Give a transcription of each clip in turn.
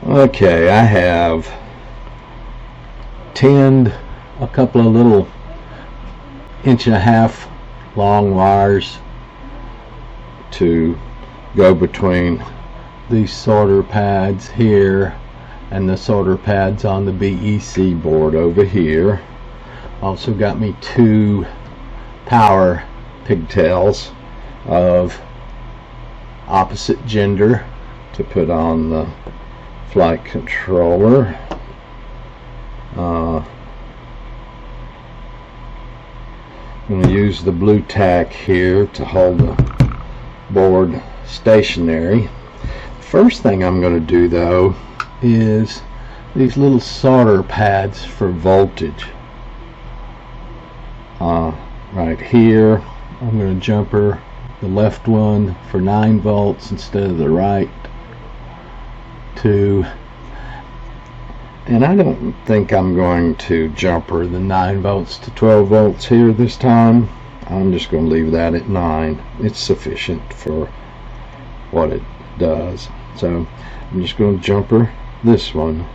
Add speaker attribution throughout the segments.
Speaker 1: Okay, I have tinned a couple of little 1.5 inch long wires to go between these solder pads here and the solder pads on the BEC board over here. Also got me 2 power pigtails of opposite gender to put on the flight controller. I'm going to use the blue tack here to hold the board stationary. First thing I'm going to do though is these little solder pads for voltage. Right here I'm going to jumper the left one for 9 volts instead of the right 2, and I don't think I'm going to jumper the 9 volts to 12 volts here this time. I'm just going to leave that at 9. It's sufficient for what it does. So I'm just going to jumper this one,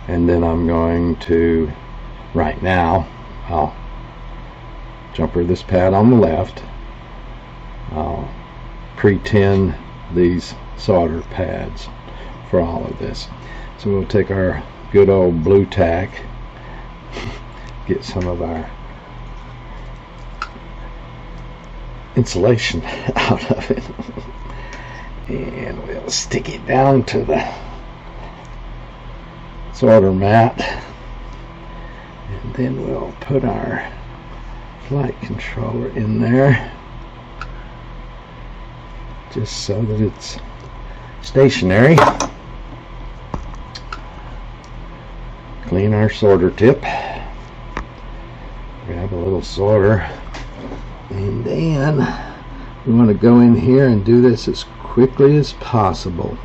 Speaker 1: and then I'm going to, right now, I'll jumper this pad on the left. I'll pre-tin these solder pads for all of this. So we'll take our good old blue tack, get some of our insulation out of it, and we'll stick it down to the solder mat, and then we'll put our flight controller in there just so that it's stationary. Clean our solder tip, grab a little solder, and then we want to go in here and do this as quickly as possible.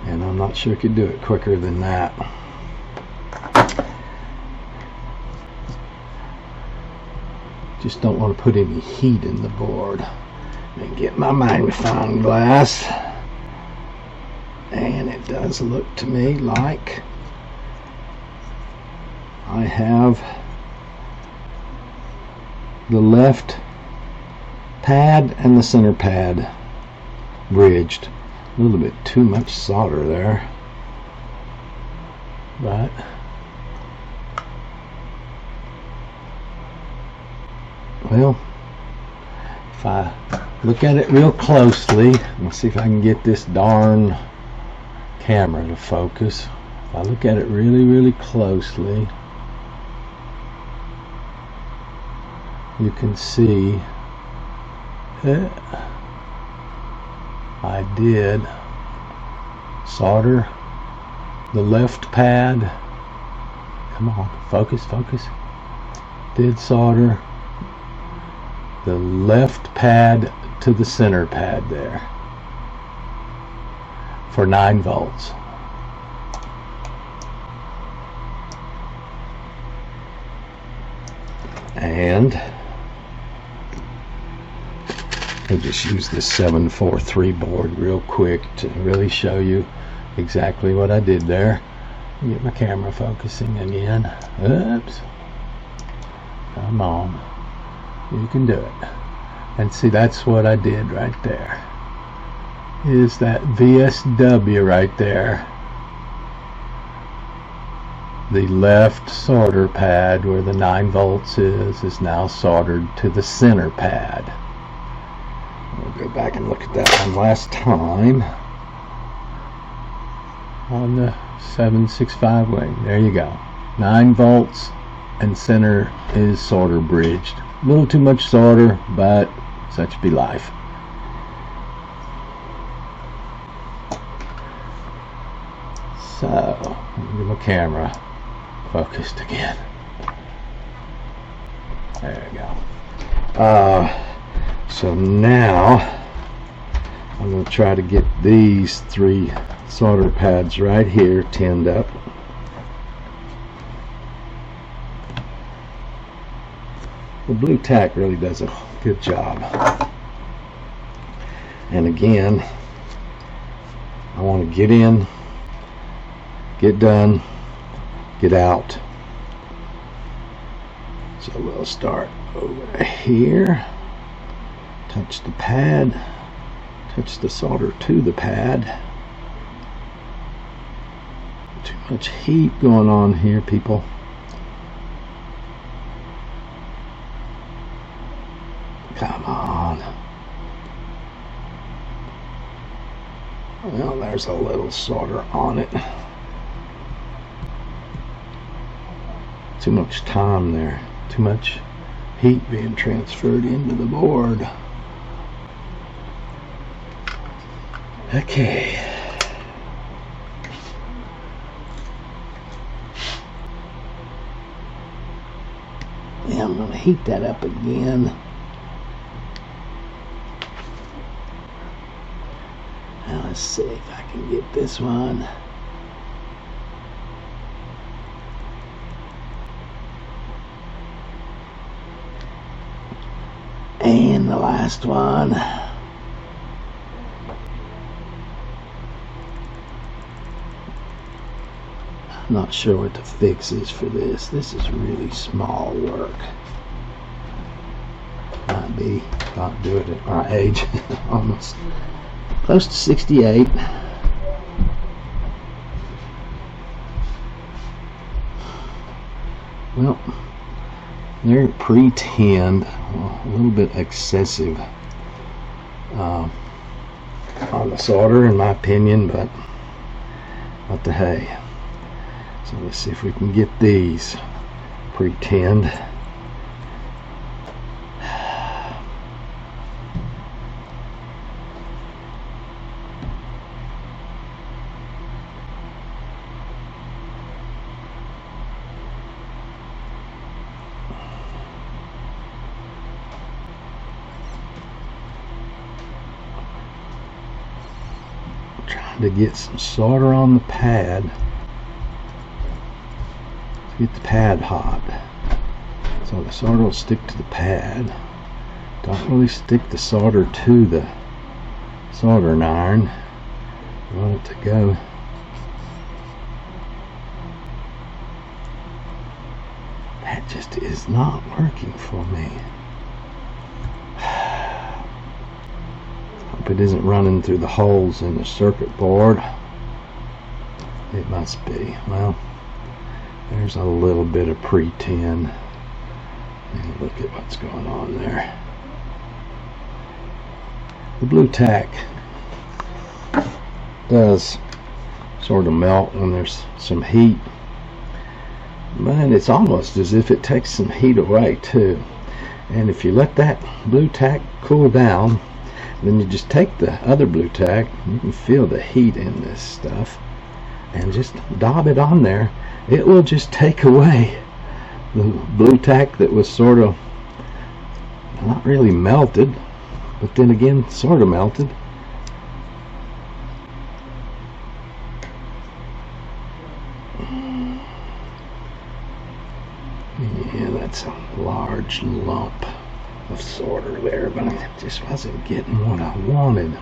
Speaker 1: And I'm not sure I could do it quicker than that. Just don't want to put any heat in the board. And get my magnifying glass, and it does look to me like I have the left pad and the center pad bridged. A little bit too much solder there, but well, if I look at it real closely, let's see if I can get this darn camera to focus. If I look at it really closely, you can see that I did solder the left pad. Come on, focus. Did solder the left pad to the center pad there for 9 volts. And I'll just use this 743 board real quick to really show you exactly what I did there. Get my camera focusing again. Oops. Come on. You can do it. And see, that's what I did right there. Is that VSW right there. The left solder pad where the 9 volts is now soldered to the center pad. We'll go back and look at that one last time on the 765 wing. There you go. 9 volts and center is solder bridged. A little too much solder, but such be life. So, get my camera focused again. There we go. So now I'm going to try to get these 3 solder pads right here tinned up. the blue tack really does a good job. And again, I want to get in, get done, get out. So we'll start over here, touch the pad, touch the solder to the pad. Too much heat going on here, people. Come on. Well, there's a little solder on it. Too much time there. Too much heat being transferred into the board. Okay. Yeah, I'm going to heat that up again. Now let's see if I can get this one. And the last one. I'm not sure what the fix is for this. This is really small work. Might be, not do it at my age. Almost close to 68. Well, they're pre-tinned, a little bit excessive on the solder in my opinion, but what the hey. So let's see if we can get these pre-tinned. Trying to get some solder on the pad. Get the pad hot, so the solder will stick to the pad. Don't really stick the solder to the soldering iron. You want it to go. That just is not working for me. Hope it isn't running through the holes in the circuit board. It must be. Well, there's a little bit of pre-tin. And look at what's going on there. The blue tack does sort of melt when there's some heat, but it's almost as if it takes some heat away too. And if you let that blue tack cool down, then you just take the other blue tack, you can feel the heat in this stuff, and just daub it on there. It will just take away the blue tack that was sort of not really melted, but then again sort of melted. Yeah, that's a large lump of solder there, but I just wasn't getting what I wanted.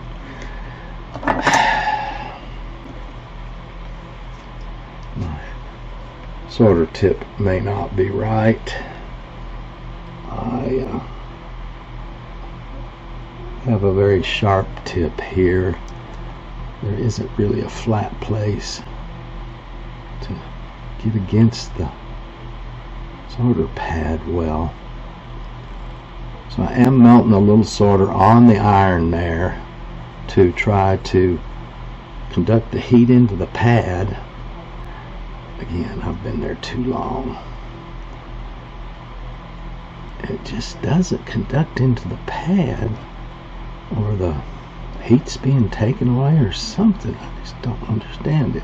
Speaker 1: Solder tip may not be right. I have a very sharp tip here. There isn't really a flat place to get against the solder pad well. So I am melting a little solder on the iron there to try to conduct the heat into the pad. Again, I've been there too long. It just doesn't conduct into the pad, or the heat's being taken away or something. I just don't understand it.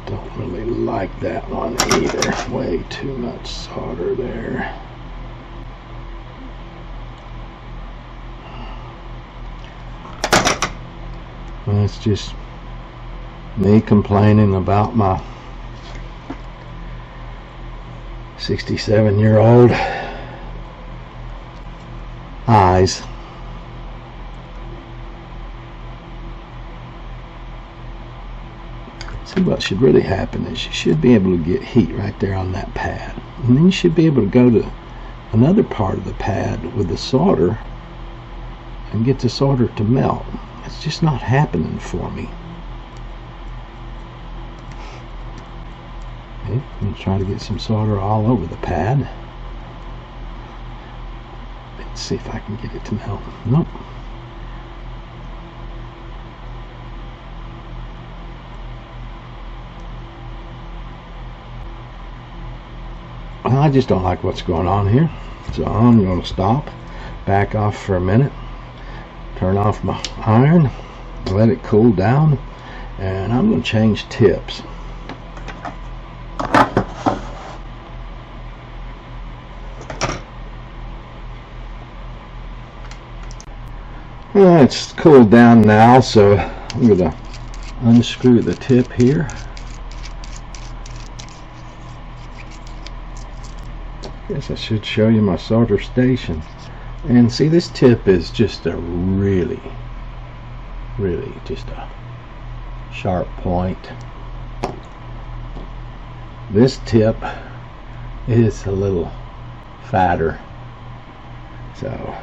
Speaker 1: Don't really like that one either. Way too much solder there. Well, it's just me complaining about my 67-year-old eyes. See, what should really happen is you should be able to get heat right there on that pad, and then you should be able to go to another part of the pad with the solder and get the solder to melt. It's just not happening for me. Okay, I'm going to try to get some solder all over the pad. Let's see if I can get it to melt. Nope. Well, I just don't like what's going on here, so I'm going to stop, back off for a minute, turn off my iron, let it cool down, and I'm going to change tips. Well, it's cooled down now, so I'm going to unscrew the tip here. Guess I should show you my solder station. And see, this tip is just a really just a sharp point. This tip is a little fatter, so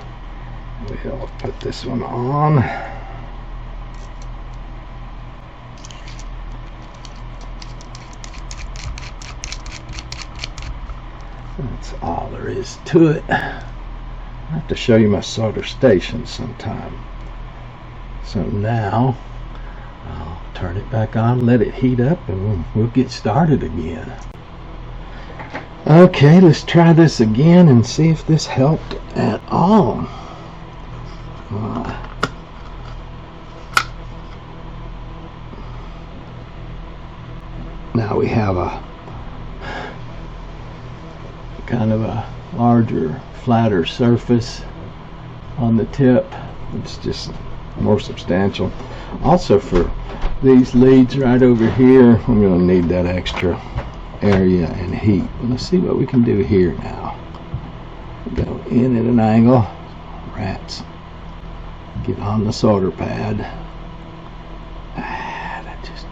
Speaker 1: we'll put this one on. That's all there is to it. I have to show you my solder station sometime. So now I'll turn it back on, let it heat up, and we'll get started again. Okay, let's try this again and see if this helped at all. Now we have a kind of a larger, flatter surface on the tip. It's just more substantial. Also, for these leads right over here, I'm going to need that extra area and heat. Let's see what we can do here now. Go in at an angle. Rats. Get on the solder pad. That just...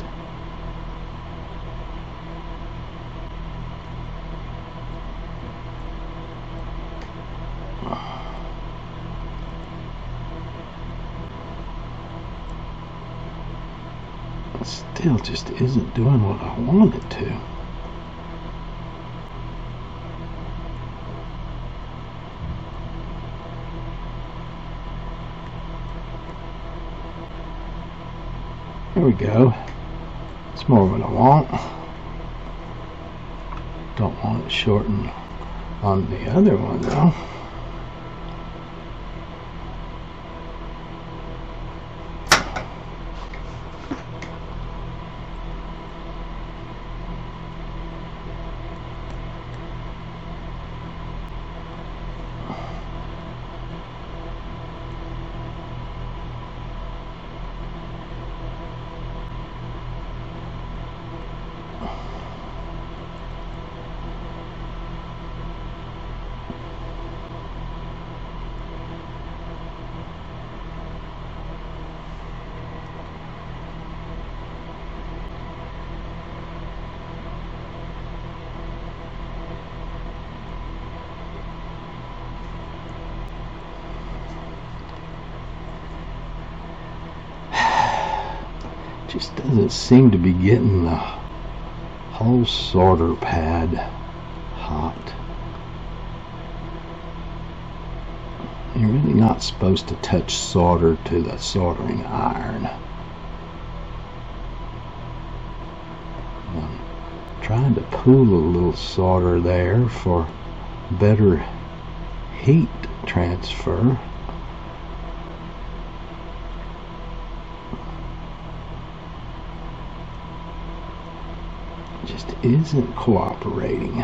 Speaker 1: still just isn't doing what I want it to. There we go. It's more what I want. Don't want it shortened on the other one though. Just doesn't seem to be getting the whole solder pad hot. You're really not supposed to touch solder to the soldering iron. I'm trying to pool a little solder there for better heat transfer. Just isn't cooperating.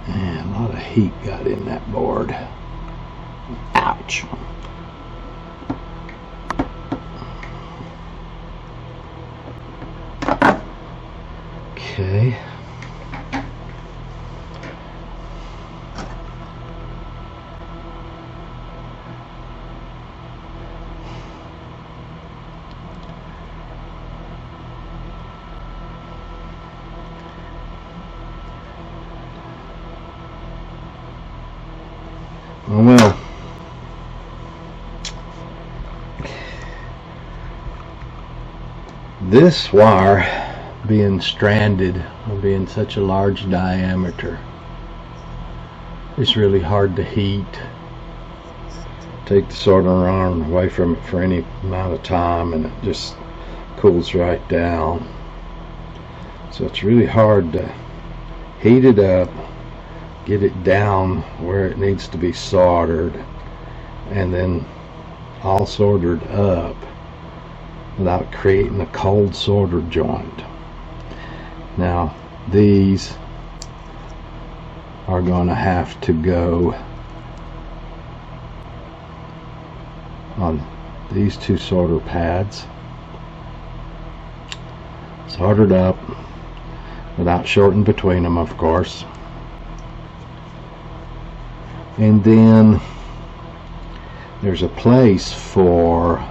Speaker 1: And a lot of heat got in that board. Ouch. Okay. Well, this wire being stranded or being such a large diameter, it's really hard to heat. Take the soldering iron away from it for any amount of time and it just cools right down. So it's really hard to heat it up, get it down where it needs to be soldered, and then all soldered up without creating a cold solder joint. Now these are going to have to go on these two solder pads, soldered up without shorting between them, of course. And then there's a place for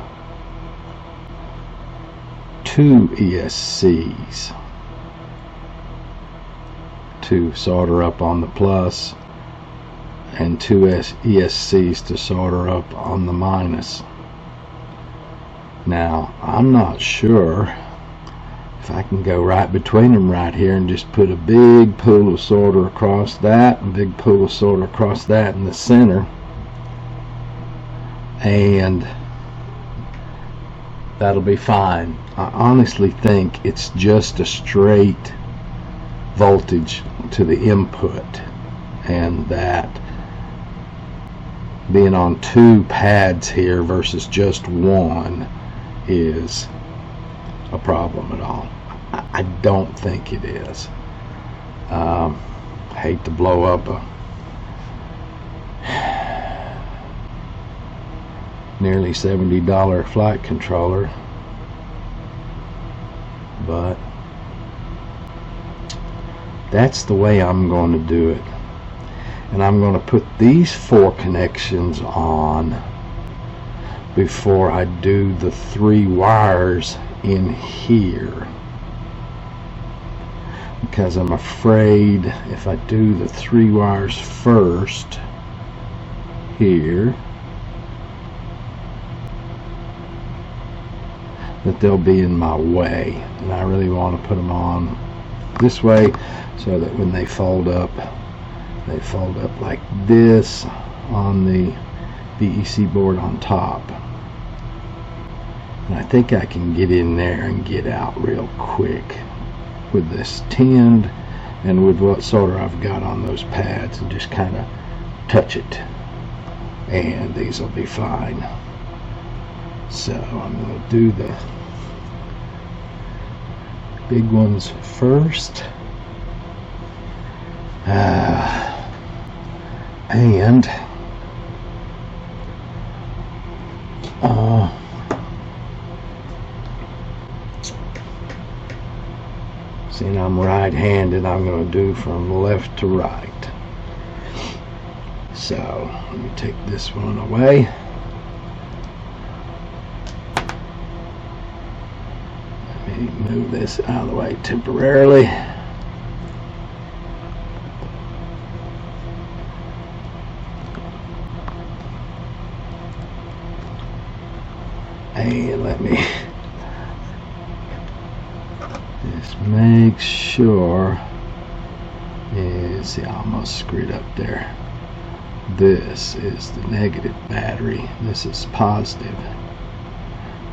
Speaker 1: 2 ESCs to solder up on the plus and 2 ESCs to solder up on the minus. Now I'm not sure if I can go right between them right here and just put a big pool of solder across that and a big pool of solder across that in the center, and that'll be fine. I honestly think it's just a straight voltage to the input, and that being on 2 pads here versus just 1 is a problem at all. I don't think it is. I hate to blow up a nearly $70 flight controller, but that's the way I'm going to do it. And I'm going to put these 4 connections on before I do the 3 wires in here, because I'm afraid if I do the 3 wires first here that they'll be in my way, and I really want to put them on this way so that when they fold up like this on the BEC board on top. And I think I can get in there and get out real quick with this tinned and with what solder I've got on those pads, and just kind of touch it, and these will be fine. So I'm going to do the big ones first, and seeing I'm right-handed, I'm going to do from left to right. So let me take this one away. Let me move this out of the way temporarily. And let me just make sure. See, I almost screwed up there. This is the negative battery. This is positive.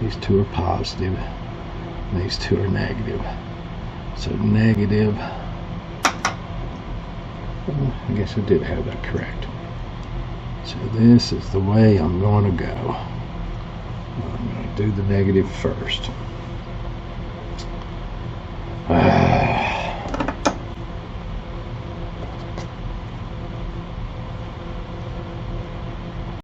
Speaker 1: These 2 are positive. These 2 are negative. So negative. I guess I did have that correct. So this is the way I'm going to go. I'm going to do the negative first.